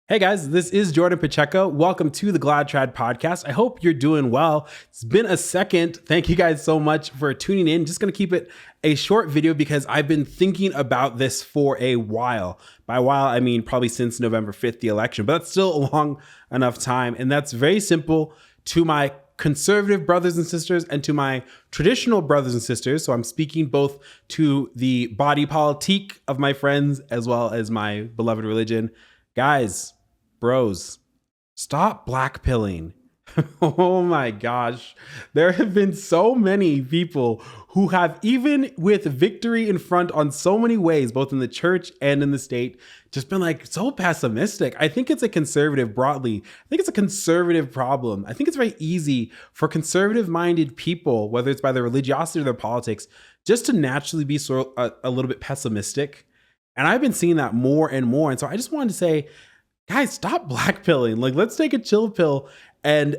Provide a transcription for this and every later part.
Hey guys, this is Jordan Pacheco. Welcome to the Glad Trad podcast. I hope you're doing well. It's been a second. Thank you guys so much for tuning in. Just going to keep it a short video because I've been thinking about this for a while. By a while, I mean probably since November 5th, the election, but that's still a long enough time. And that's very simple to my conservative brothers and sisters and to my traditional brothers and sisters. So I'm speaking both to the body politique of my friends as well as my beloved religion. Guys, bros, stop blackpilling. Oh my gosh. There have been so many people who have, even with victory in front on so many ways, both in the church and in the state, just been like so pessimistic. I think it's a conservative broadly. I think it's a conservative problem. I think it's very easy for conservative minded people, whether it's by their religiosity or their politics, just to naturally be sort of a little bit pessimistic. And I've been seeing that more and more. And so I just wanted to say, guys, stop blackpilling. Like, let's take a chill pill and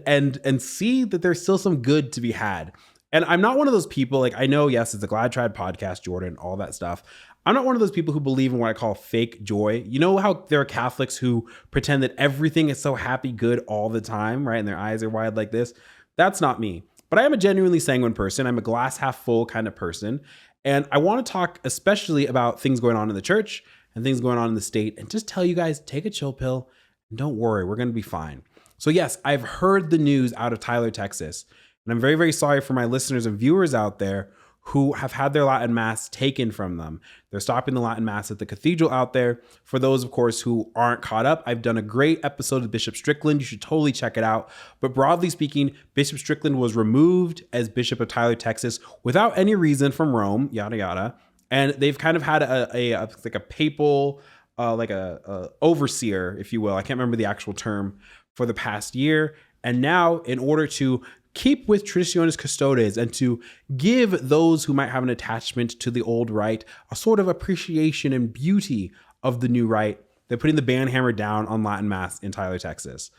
see that there's still some good to be had. And I'm not one of those people, like, I know, yes, it's a Glad Trad podcast, Jordan, all that stuff. I'm not one of those people who believe in what I call fake joy. You know how there are Catholics who pretend that everything is so happy, good all the time, right? And their eyes are wide like this. That's not me. But I am a genuinely sanguine person. I'm a glass half full kind of person. And I want to talk especially about things going on in the church and things going on in the state, and just tell you guys, take a chill pill and don't worry, we're going to be fine. So yes, I've heard the news out of Tyler, Texas, and I'm very, very sorry for my listeners and viewers out there who have had their Latin Mass taken from them. They're stopping the Latin Mass at the cathedral out there. For those, of course, who aren't caught up, I've done a great episode of Bishop Strickland. You should totally check it out. But broadly speaking, Bishop Strickland was removed as Bishop of Tyler, Texas, without any reason from Rome, yada, yada. And they've kind of had a papal, a overseer, if you will. I can't remember the actual term, for the past year. And now, in order to keep with Traditionis Custodes and to give those who might have an attachment to the old rite a sort of appreciation and beauty of the new rite, they're putting the banhammer down on Latin Mass in Tyler, Texas.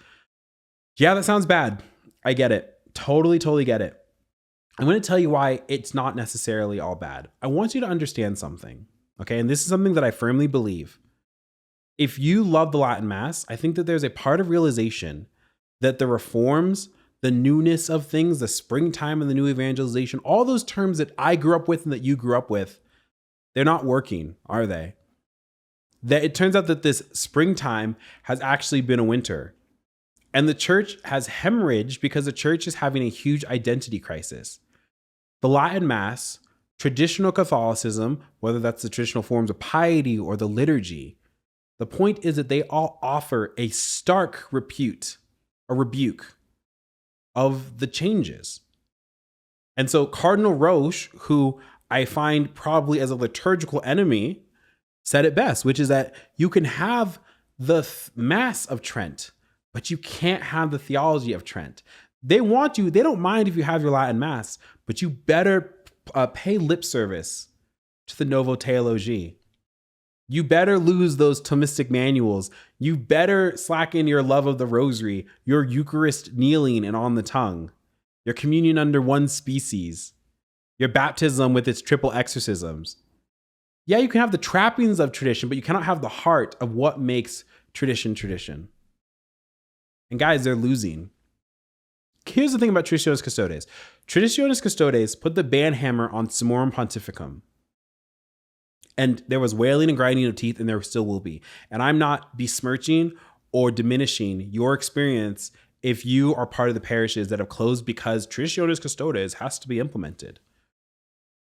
Yeah, that sounds bad. I get it. Totally get it. I'm going to tell you why it's not necessarily all bad. I want you to understand something, okay? And this is something that I firmly believe. If you love the Latin Mass, I think that there's a part of realization that the reforms, the newness of things, the springtime and the new evangelization, all those terms that I grew up with and that you grew up with, they're not working, are they? That it turns out that this springtime has actually been a winter. And the church has hemorrhaged because the church is having a huge identity crisis. The Latin Mass, traditional Catholicism, whether that's the traditional forms of piety or the liturgy, the point is that they all offer a stark rebuke of the changes. And so Cardinal Roche, who I find probably as a liturgical enemy, said it best, which is that you can have the Mass of Trent, but you can't have the theology of Trent. They don't mind if you have your Latin Mass, but you better pay lip service to the Novo Theology. You better lose those Thomistic manuals. You better slacken your love of the rosary, your Eucharist kneeling and on the tongue, your communion under one species, your baptism with its triple exorcisms. Yeah, you can have the trappings of tradition, but you cannot have the heart of what makes tradition tradition. And guys, they're losing. Here's the thing about Traditionis Custodes. Traditionis Custodes put the banhammer on Summorum Pontificum. And there was wailing and grinding of teeth, and there still will be. And I'm not besmirching or diminishing your experience if you are part of the parishes that have closed because Traditionis Custodes has to be implemented.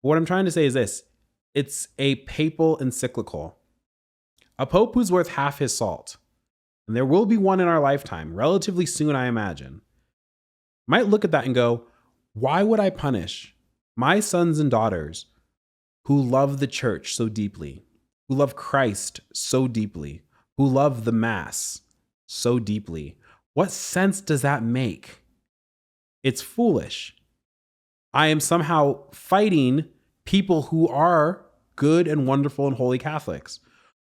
What I'm trying to say is this. It's a papal encyclical. A pope who's worth half his salt. And there will be one in our lifetime, relatively soon, I imagine, might look at that and go, why would I punish my sons and daughters who love the church so deeply, who love Christ so deeply, who love the Mass so deeply? What sense does that make? It's foolish. I am somehow fighting people who are good and wonderful and holy Catholics.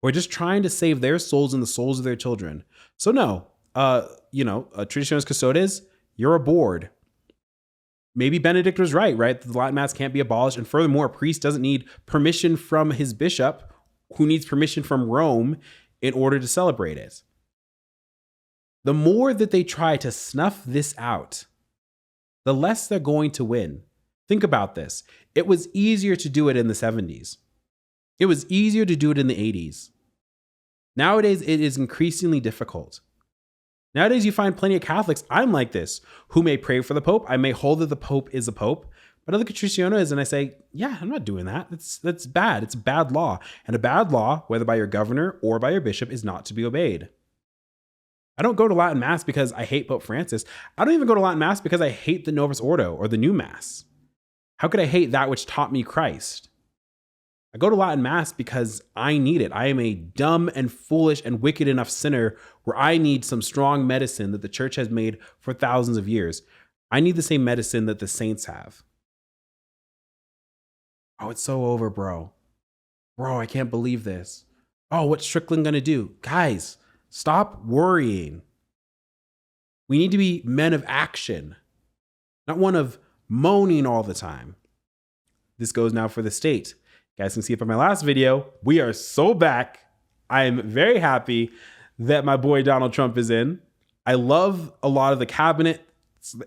We're just trying to save their souls and the souls of their children. So no, Traditionis Custodes, you're aboard. Maybe Benedict was right? The Latin Mass can't be abolished. And furthermore, a priest doesn't need permission from his bishop, who needs permission from Rome in order to celebrate it. The more that they try to snuff this out, the less they're going to win. Think about this. It was easier to do it in the 70s. It was easier to do it in the 80s. Nowadays, it is increasingly difficult. Nowadays, you find plenty of Catholics, I'm like this, who may pray for the Pope. I may hold that the Pope is a Pope, but I look at Cristianos and I say, yeah, I'm not doing that. That's bad. It's a bad law. And a bad law, whether by your governor or by your bishop, is not to be obeyed. I don't go to Latin Mass because I hate Pope Francis. I don't even go to Latin Mass because I hate the Novus Ordo or the new Mass. How could I hate that which taught me Christ? I go to Latin Mass because I need it. I am a dumb and foolish and wicked enough sinner where I need some strong medicine that the church has made for thousands of years. I need the same medicine that the saints have. Oh, it's so over, bro. Bro, I can't believe this. Oh, what's Strickland gonna do? Guys, stop worrying. We need to be men of action, not one of moaning all the time. This goes now for the state. You guys can see it from my last video. We are so back. I am very happy that my boy Donald Trump is in. I love a lot of the cabinet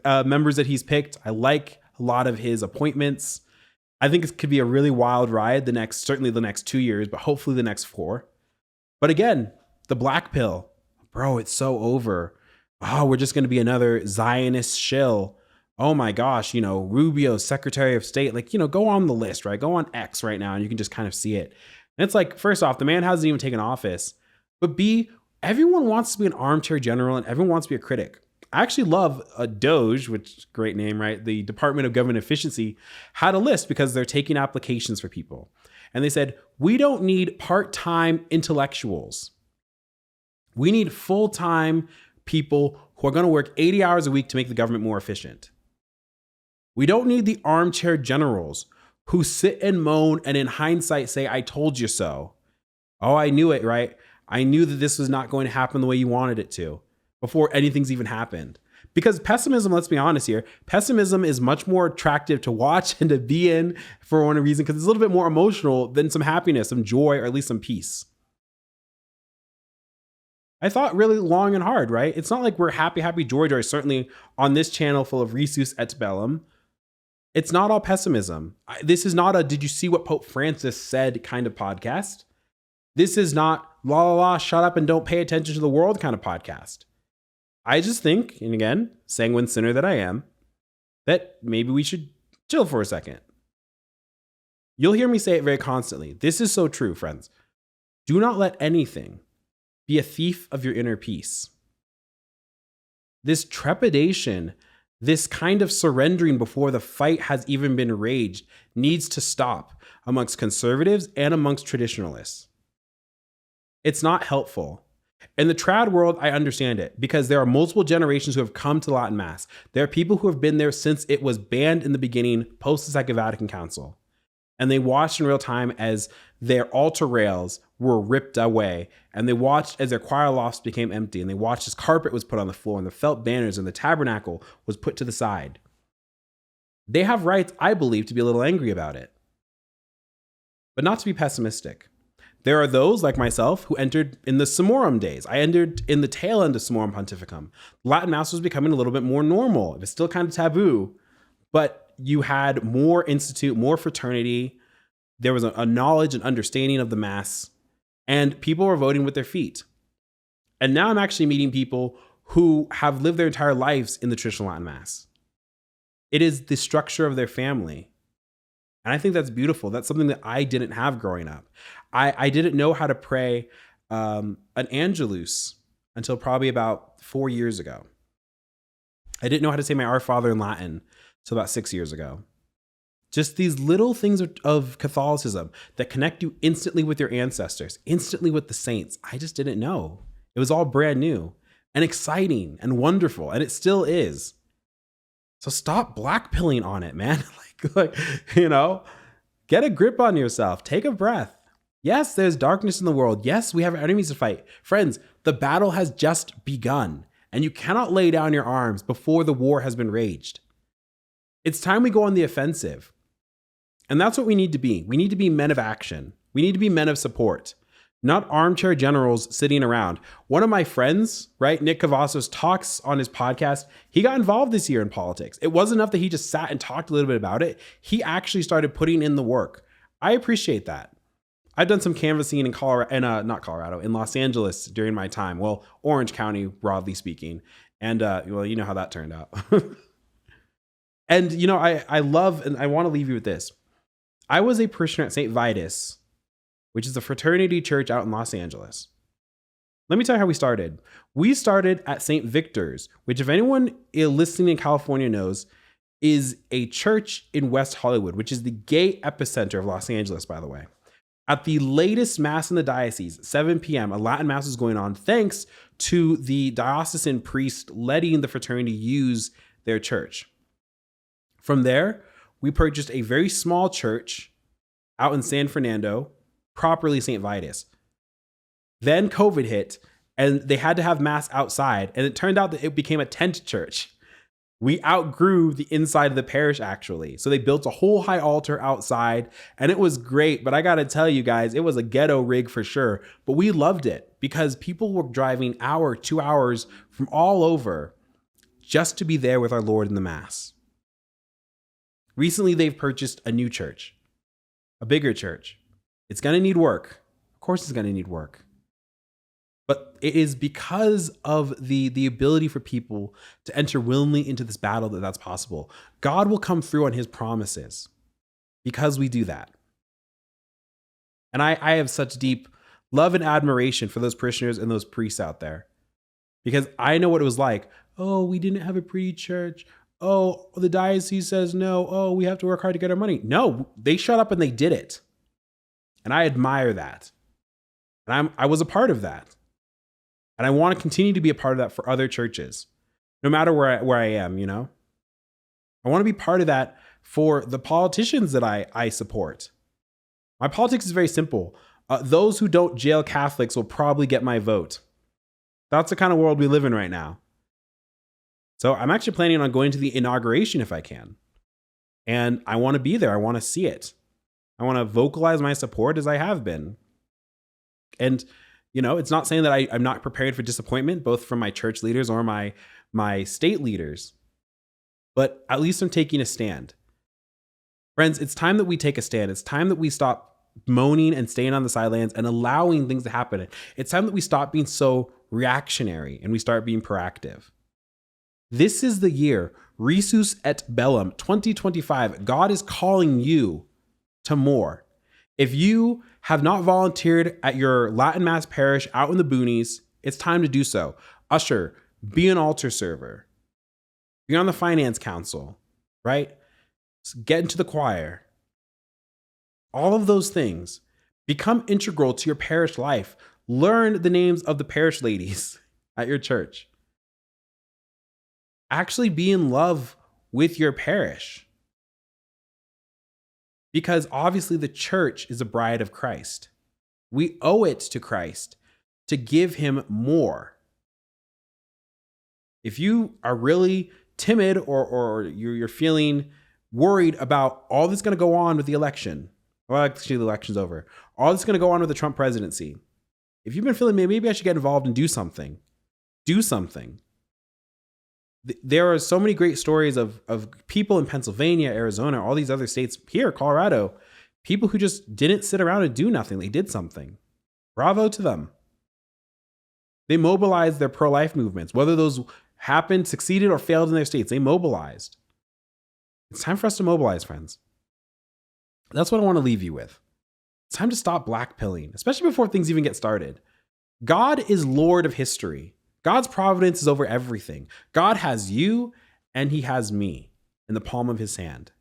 members that he's picked. I like a lot of his appointments. I think it could be a really wild ride certainly the next 2 years, but hopefully the next 4. But again, the black pill, bro, it's so over. Oh, we're just going to be another Zionist shill. Oh my gosh, Rubio, Secretary of State, go on the list, right? Go on X right now and you can just kind of see it. And it's like, first off, the man hasn't even taken office, but B, everyone wants to be an armchair general and everyone wants to be a critic. I actually love a Doge, which great name, right? The Department of Government Efficiency had a list because they're taking applications for people. And they said, we don't need part-time intellectuals. We need full-time people who are going to work 80 hours a week to make the government more efficient. We don't need the armchair generals who sit and moan and in hindsight say, I told you so. Oh, I knew it, right? I knew that this was not going to happen the way you wanted it to before anything's even happened. Because pessimism, let's be honest here, pessimism is much more attractive to watch and to be in for one reason because it's a little bit more emotional than some happiness, some joy, or at least some peace. I thought really long and hard, right? It's not like we're happy, joy, certainly on this channel full of Risus et Bellum. It's not all pessimism. This is not a did you see what Pope Francis said kind of podcast. This is not la la la, shut up and don't pay attention to the world kind of podcast. I just think, and again, sanguine sinner that I am, that maybe we should chill for a second. You'll hear me say it very constantly. This is so true, friends. Do not let anything be a thief of your inner peace. This trepidation, this kind of surrendering before the fight has even been raged needs to stop amongst conservatives and amongst traditionalists. It's not helpful. In the trad world, I understand it because there are multiple generations who have come to Latin Mass. There are people who have been there since it was banned in the beginning, post the Second Vatican Council. And they watched in real time as their altar rails were ripped away. And they watched as their choir lofts became empty. And they watched as carpet was put on the floor and the felt banners and the tabernacle was put to the side. They have rights, I believe, to be a little angry about it. But not to be pessimistic. There are those like myself who entered in the Summorum days. I entered in the tail end of Summorum Pontificum. Latin Mass was becoming a little bit more normal. It was still kind of taboo, but you had more institute, more fraternity. There was a knowledge and understanding of the Mass, and people were voting with their feet. And now I'm actually meeting people who have lived their entire lives in the traditional Latin Mass. It is the structure of their family. And I think that's beautiful. That's something that I didn't have growing up. I didn't know how to pray an Angelus until probably about 4 years ago. I didn't know how to say my Our Father in Latin until about 6 years ago. Just these little things of Catholicism that connect you instantly with your ancestors, instantly with the saints. I just didn't know. It was all brand new and exciting and wonderful, and it still is. So stop blackpilling on it, man. Get a grip on yourself. Take a breath. Yes, there's darkness in the world. Yes, we have enemies to fight. Friends, the battle has just begun, and you cannot lay down your arms before the war has been waged. It's time we go on the offensive. And that's what we need to be. We need to be men of action. We need to be men of support. not armchair generals sitting around. One of my friends, right, Nick Cavazos, talks on his podcast. He got involved this year in politics. It wasn't enough that he just sat and talked a little bit about it. He actually started putting in the work. I appreciate that. I've done some canvassing in in Los Angeles during my time. Well, Orange County, broadly speaking. And, well, you know how that turned out. And, you know, I love, and I want to leave you with this. I was a parishioner at St. Vitus, which is a fraternity church out in Los Angeles. Let me tell you how we started. We started at St. Victor's, which, if anyone listening in California knows, is a church in West Hollywood, which is the gay epicenter of Los Angeles, by the way. At the latest mass in the diocese, 7 p.m., a Latin mass was going on thanks to the diocesan priest letting the fraternity use their church. From there, we purchased a very small church out in San Fernando, properly St. Vitus. Then COVID hit, and they had to have mass outside, and it turned out that it became a tent church. We outgrew the inside of the parish, actually. So they built a whole high altar outside, and it was great. But I got to tell you guys, it was a ghetto rig for sure. But we loved it because people were driving 2 hours from all over just to be there with our Lord in the Mass. Recently, they've purchased a new church, a bigger church. It's going to need work. Of course, it's going to need work. But it is because of the ability for people to enter willingly into this battle that's possible. God will come through on his promises because we do that. And I have such deep love and admiration for those parishioners and those priests out there because I know what it was like. Oh, we didn't have a pretty church. Oh, the diocese says no. Oh, we have to work hard to get our money. No, they shut up and they did it. And I admire that. And I was a part of that. And I want to continue to be a part of that for other churches, no matter where I am, you know? I want to be part of that for the politicians that I support. My politics is very simple. Those who don't jail Catholics will probably get my vote. That's the kind of world we live in right now. So I'm actually planning on going to the inauguration if I can. And I want to be there. I want to see it. I want to vocalize my support as I have been. And, you know, it's not saying that I'm not prepared for disappointment, both from my church leaders or my state leaders. But at least I'm taking a stand. Friends, it's time that we take a stand. It's time that we stop moaning and staying on the sidelines and allowing things to happen. It's time that we stop being so reactionary and we start being proactive. This is the year, Risus et Bellum 2025. God is calling you to more. If you have not volunteered at your Latin Mass parish out in the boonies, it's time to do so. Usher, be an altar server, be on the finance council, right? Get into the choir. All of those things become integral to your parish life. Learn the names of the parish ladies at your church. Actually be in love with your parish. Because obviously the church is a bride of Christ. We owe it to Christ to give him more. If you are really timid or you're feeling worried about all that's going to go on with the election, well, actually the election's over, all that's going to go on with the Trump presidency, if you've been feeling maybe I should get involved and do something, do something. There are so many great stories of people in Pennsylvania, Arizona, all these other states, here, Colorado, people who just didn't sit around and do nothing. They did something. Bravo to them. They mobilized their pro-life movements, whether those happened, succeeded, or failed in their states. They mobilized. It's time for us to mobilize, friends. That's what I want to leave you with. It's time to stop blackpilling, especially before things even get started. God is Lord of history. God's providence is over everything. God has you and he has me in the palm of his hand.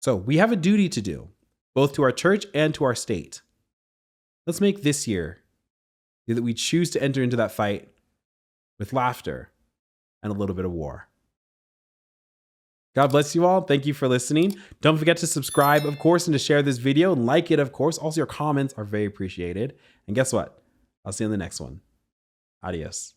So we have a duty to do, both to our church and to our state. Let's make this year that we choose to enter into that fight with laughter and a little bit of war. God bless you all. Thank you for listening. Don't forget to subscribe, of course, and to share this video and like it, of course. Also, your comments are very appreciated. And guess what? I'll see you in the next one. Adios.